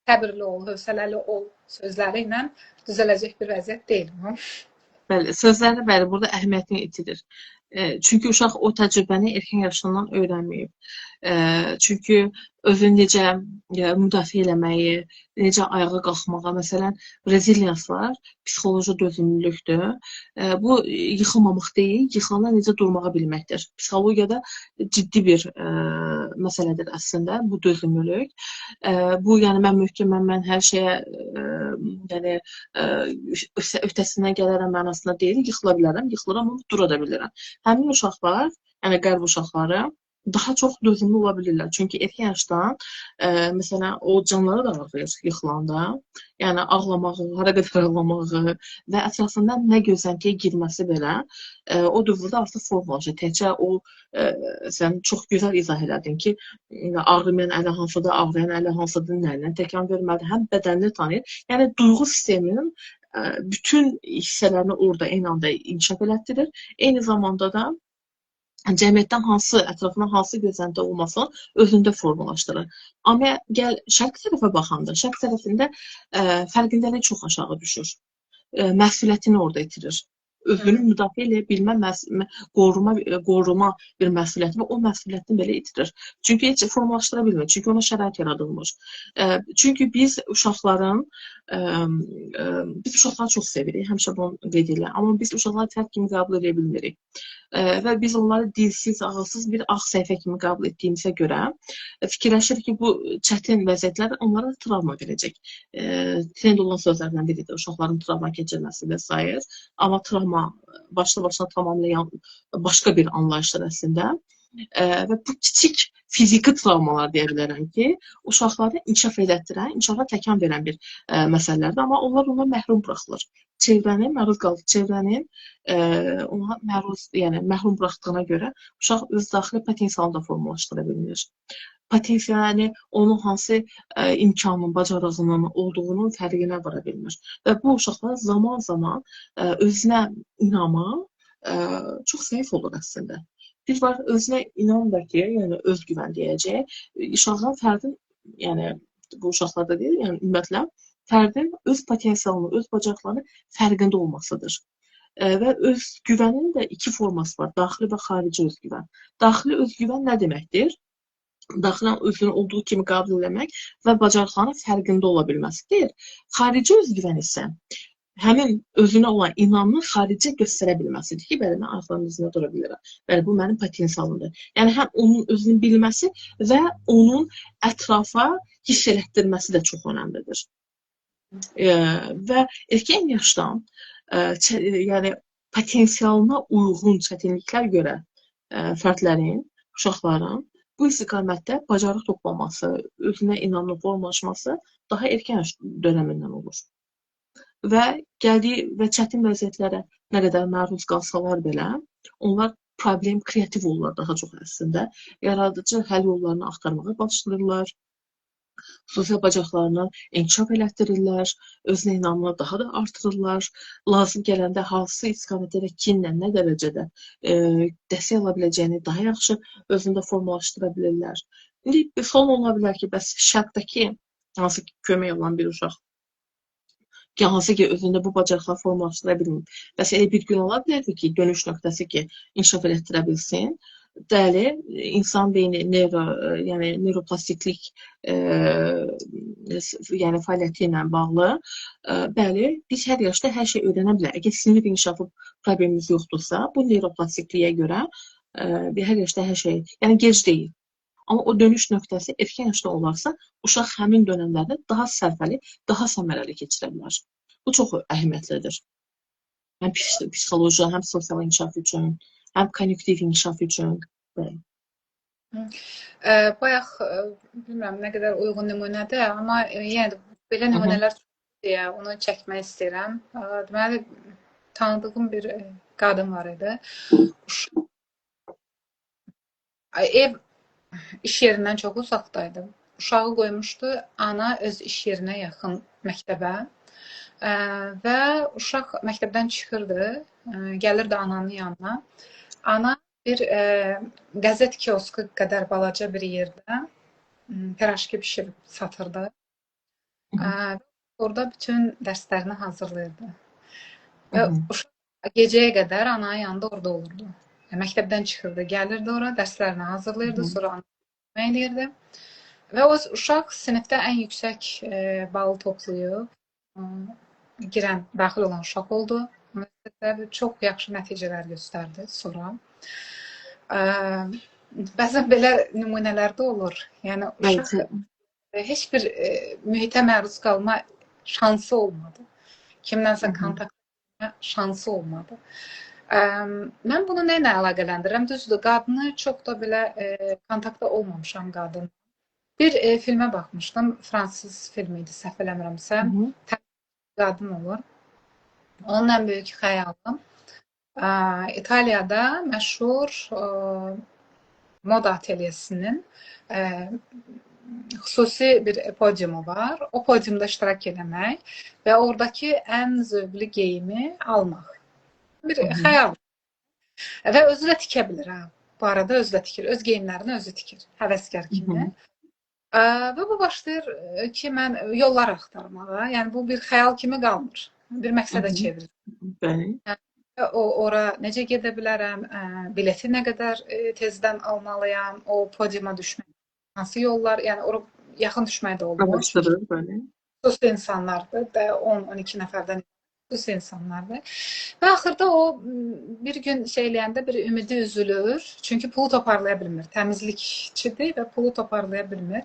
səbirli ol, hövsələli ol sözləri ilə düzələcək bir vəziyyət deyil. Bəli, sözlərlə bəli, burada əhəmiyyətini itirir. Çünki uşaq o təcrübəni erkən yaşından öyrənməyib. Çünki özünü necə müdafiə eləməyi, necə ayağa qalxmağa, məsələn, reziliens var, psixoloji dözümlülükdür. Bu, yıxılmamaq deyil, yıxılanda necə durmağa bilməkdir. Psixologiyada ciddi bir məsələdir əslində, bu dözümlülük. Bu, yəni, mən möhkəməm, mən hər şeyə yəni, öhdəsindən gələrəm mənasında deyil, yıxıla bilərəm, yıxılıram, amma dura da bilirəm. Həmin uşaqlar, yəni qərb uşaqları daha çox dözümlü ola bilirlər. Çünki erkən yaşdan, məsələn, o canları da ağrıyır yıxılanda. Yəni, ağlamağı, hara qədər ağlamağı və ətrafından nə gözləntiyə girməsi belə o dövrdə artıq formalaşır. Təkcə o, sən çox gözəl izah elədin ki, ağrımayan əli hansıdır, ağrıyan əli hansıdır, nələ təkan verməlidir, həm bədənini tanıyır. Yəni, duyğu sisteminin bütün hissələrini orada eyni anda inkişaf elətdirir. Eyni zamanda da cəmiyyətdən hansı, ətrafından hansı gözlənti olmasını özündə formalaşdırır. Amma gəl şərq tərəfə baxanda, şərq tərəfində fərqindəlik çox aşağı düşür. Məsuliyyətini orada itirir. Özünü müdafiə eləyə bilmə, qoruma bir məsuliyyəti və o məsuliyyətini belə itirir. Çünki heç formalaşdıra bilmir, çünki ona şərait yaradılmır. Çünki biz uşaqları çox sevirik, həmişə bunu qeyd edirlər. Amma biz uşaqları tərk kimi qəbul edə bilmirik. Və biz onları dilsiz, ağılsız bir ağ səhifə kimi qəbul etdiyimizə görə fikirləşirik ki, bu çətin vəziyyətlər onlara travma verəcək. Trend olan sözlərdən biridir, uşaqların travma keçirməsi və s. Amma travma başlı-başına tamamilə başqa bir anlayışdır əslində. Və bu kiçik fiziki travmalar deyə bilərəm ki, uşaqları inkişaf elətdirən, inkişafa təkan verən bir məsələlərdir. Amma onlar ona məhrum buraxılır. Çevrənin, məruz qaldığı çevrənin ona məhrum buraxdığına görə uşaq öz daxili potensialını da formalaşdıra bilir. potensialini, onun hansı imkanın, bacarığının olduğunun fərqinə vara bilmir. Və bu uşaqlar zaman-zaman özünə inamı çox zəif olur əslində. Bir var özünə inam bəlkə, yəni özgüvən deyəcək. Uşağın fərdin, yəni bu uşaqlarda deyil, yəni ümumiyyətlə fərdin öz potensialını, öz bacarıqlarının fərqində olmasıdır. Və özgüvənin də iki forması var, daxili və xarici özgüvən. Daxili özgüvən nə deməkdir? Daxilən özünü olduğu kimi qəbul etmək və bacarıqlarının fərqində ola bilməsidir. Xarici özgüvən isə həmin özünə olan inamını xaricə göstərə bilməsidir ki, bəli, mən ayaqlarımın üzrə dura bilirəm. Bəli, bu mənim potensialımdır. Yəni, həm onun özünü bilməsi və onun ətrafa hiss elətdirməsi də çox önəmlidir. Və erkən yaşdan, yəni potensialına uyğun çətinliklər görə fərdlərin, uşaqların bu istiqamətdə bacarıq toplaması, özünə inamlı formalaşması daha erkən yaş dönəmindən olur. Və gəldiyi və çətin vəziyyətlərə nə qədər məruz qalsalar belə, onlar problem kreativ olurlar daha çox əslində. Yaradıcı həll yollarını axtarmağa başlayırlar, sosial bacarıqlarını inkişaf elətdirirlər, özünə inamını daha da artırırlar, lazım gələndə hansı istiqamətdə və kimlə, nə dərəcədə dəstək ala biləcəyini daha yaxşı özündə formalaşdıra bilirlər. İndi bir sual ola bilər ki, bəs şərqdəki hansı ki kömək olan bir uşaq hansı ki özündə bu bacarıqları formalaşdıra bilmir. Bəs elə bir gün ola bilərdi ki, dönüş nöqtəsi ki, inkişaf elətdirə bilsin. Bəli, insan beyni yəni neuroplastiklik yəni fəaliyyəti ilə bağlı. Bəli, biz hər yaşda hər şey öyrənə bilərik. Əgər sinir inkişafı problemimiz yoxdursa, bu neuroplastikliyə görə hər yaşda hər şey, yəni gec deyil. Amma o dönüş nöqtəsi erkən yaşda olarsa, uşaq həmin dönəmlərdə daha sərfəli, daha səmərəli keçirə bilər. Bu çox əhəmiyyətlidir. Həm psixoloji, həm sosial inkişaf üçün, həm kognitiv inkişaf üçün. Bayaq, bilmirəm nə qədər uyğun nümunədir, amma yenə də belə nümunələr deyə onu çəkmək istəyirəm. Deməli, tanıdığım bir qadın var idi. Ev iş yerindən çox uzaqdaydı. Uşağı qoymuşdu ana öz iş yerinə yaxın məktəbə və uşaq məktəbdən çıxırdı, gəlirdi ananın yanına. Ana bir qəzet kioskı qədər balaca bir yerdə piraşki bişirib satırdı. Orada bütün dərslərini hazırlayırdı. Və uşaq gecəyə qədər ananın yanında orada olurdu. Məktəbdən çıxırdı, gəlirdi ora, dərslərini hazırlayırdı, sonra anı eləyirdi. Və o uşaq sinifdə ən yüksək balı toplayıb, girən, daxil olan uşaq oldu. Universitetdə çox yaxşı nəticələr göstərdi sonra. Bəzən belə nümunələr də olur. Yəni, uşaq heç bir mühitə məruz qalma şansı olmadı. Kimdənsə kontakt etmə şansı olmadı. Mən bunu nə ilə əlaqələndirirəm? Düzdür, qadını çox da belə kontaktda olmamışam qadın. Bir filmə baxmışdım, fransız filmi idi, səhv eləmirəmsə. Qadın olur. Onun ən böyük xəyalım İtaliyada məşhur moda ateliyesinin xüsusi bir podiumu var. O podiumda iştirak eləmək və oradakı ən zövqlü geyimi almaq. Bir xəyal. Və özü də tikə bilir. Bu arada özü də tikir. Öz geyimlərini özü tikir. Həvəskar kimi. Və bu başlayır ki, mən yollar axtarmağa. Yəni, bu bir xəyal kimi qalmır. Bir məqsədə çevirir. Ora necə gedə bilərəm, bileti nə qədər tezdən almalıyam, o podiuma düşmək. Hansı yollar, yəni ora yaxın düşmək də olmur. Xüsusi insanlardır da 10-12 nəfərdən xüsusi insanlardır. Və axırda o bir gün eləyəndə bir ümidi üzülür. Çünki pulu toparlaya bilmir. Təmizlikçidir və pulu toparlaya bilmir.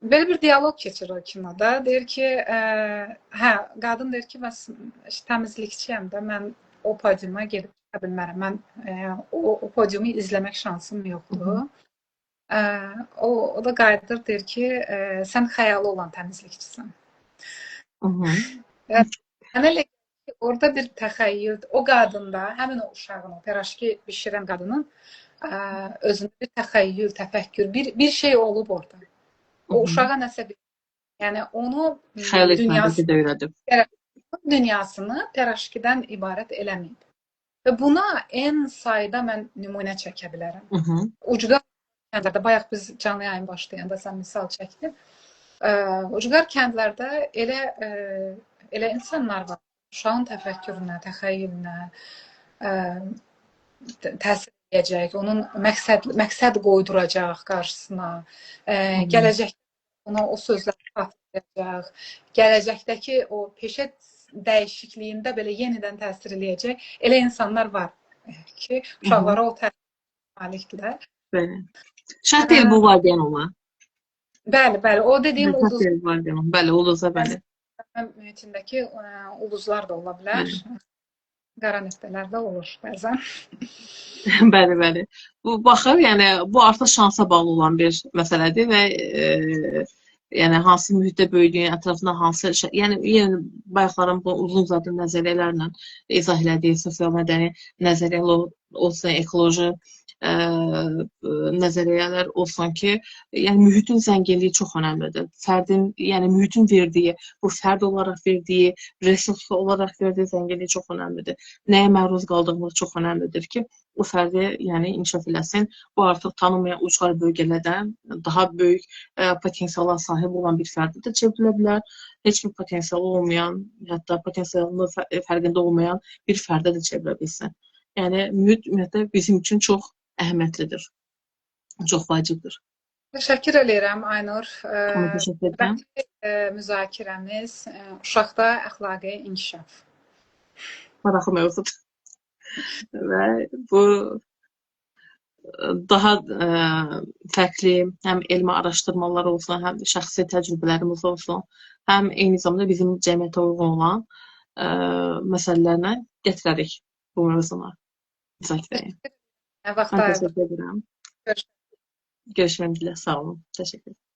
Belə bir diyalog keçir o kinoda. Deyir ki, qadın deyir ki, mən təmizlikçiyəm də, mən o podiuma gedib çıxa bilmərəm. Mən o podiumu izləmək şansım yoxdur. O da qayıdır, deyir ki, sən xəyalı olan təmizlikçisən. Mənə elə ki, orada bir təxəyyül, o qadında, həmin o uşağın, o piraşki bişirən qadının özündə bir təxəyyül, təfəkkür, bir şey olub orada. O uşağa nəsə bir, yəni onu Xəyal etməyi də öyrədib. dünyasını təraşkidən ibarət eləməyib. Və buna en sayda mən nümunə çəkə bilərəm. Ucqar kəndlərdə, bayaq biz canlı yayın başlayanda sən misal çəkdin. Ucqar kəndlərdə elə insanlar var. Uşağın təfəkkürünə, təxəyyülünə təsir edəcək, onun məqsəd qoyduracaq qarşısına, gələcəkdə ona o sözləri xatırlayacaq, gələcəkdəki o peşə dəyişikliyində belə yenidən təsir eləyəcək elə insanlar var ki, uşaqlara o təsir malikdirlər. Bəli. Şərt deyil bu valideyn ola. Bəli, o dediyim ulduz. Bəli, ulduza bəli. Mühitindəki ulduzlar da ola bilər. Qara nöqtələr də olur bəzən. Bəli. Bu baxır, yəni bu artıq şansa bağlı olan bir məsələdir və yəni hansı mühitdə böyüdüyün, ətrafında hansı şey, yəni bayaqların bu uzun uzadı nəzəriyyələrlə izah elədiyi sosial-mədəni nəzəriyyələr olsun, ekoloji nəzəriyyələr olsun ki, yəni mühitin zənginliyi çox önəmlidir. Fərdin, yəni mühitin verdiyi, bu fərd olaraq verdiyi, resurs olaraq verdiyi zənginliyi çox önəmlidir. Nəyə məruz qaldığımız çox önəmlidir ki, bu fərdi yəni inkişaf eləsin. Bu artıq tanınmayan ucqar bölgələrdən daha böyük potensiala sahib olan bir fərdi də çevrilə bilər. Heç bir potensialı olmayan, hətta potensialının fərqində olmayan bir fərdə də çevirə bilsin. Yəni mühit ümumiyyətlə bizim üçün çox əhəmiyyətlidir. Çox vacibdir. Təşəkkür edirəm Aynur. Təşəkkür edirəm. Müzakirəmiz uşaqda əxlaqi inkişaf. Maraqlı mövzudur. Və bu daha fərqli həm elmi araşdırmalar olsun, həm şəxsi təcrübələrimiz olsun, həm eyni zamanda bizim cəmiyyətə uyğun olan məsələlərlə gətirərik bu mövzuna. Müzakirəyə. Mən təşəkkür edirəm. Görüşmək dilə. Sağ olun. Təşəkkür ederim.